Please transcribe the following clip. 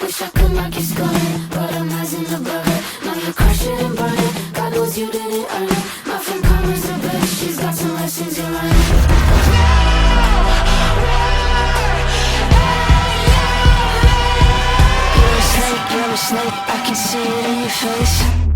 Wish I could not keep scoring, but I'm rising above it. Now you're crushing and burning. God knows you didn't earn it. My friend Karma's a bitch. She's got some lessons you learned. You're a snake, I can see it in your face.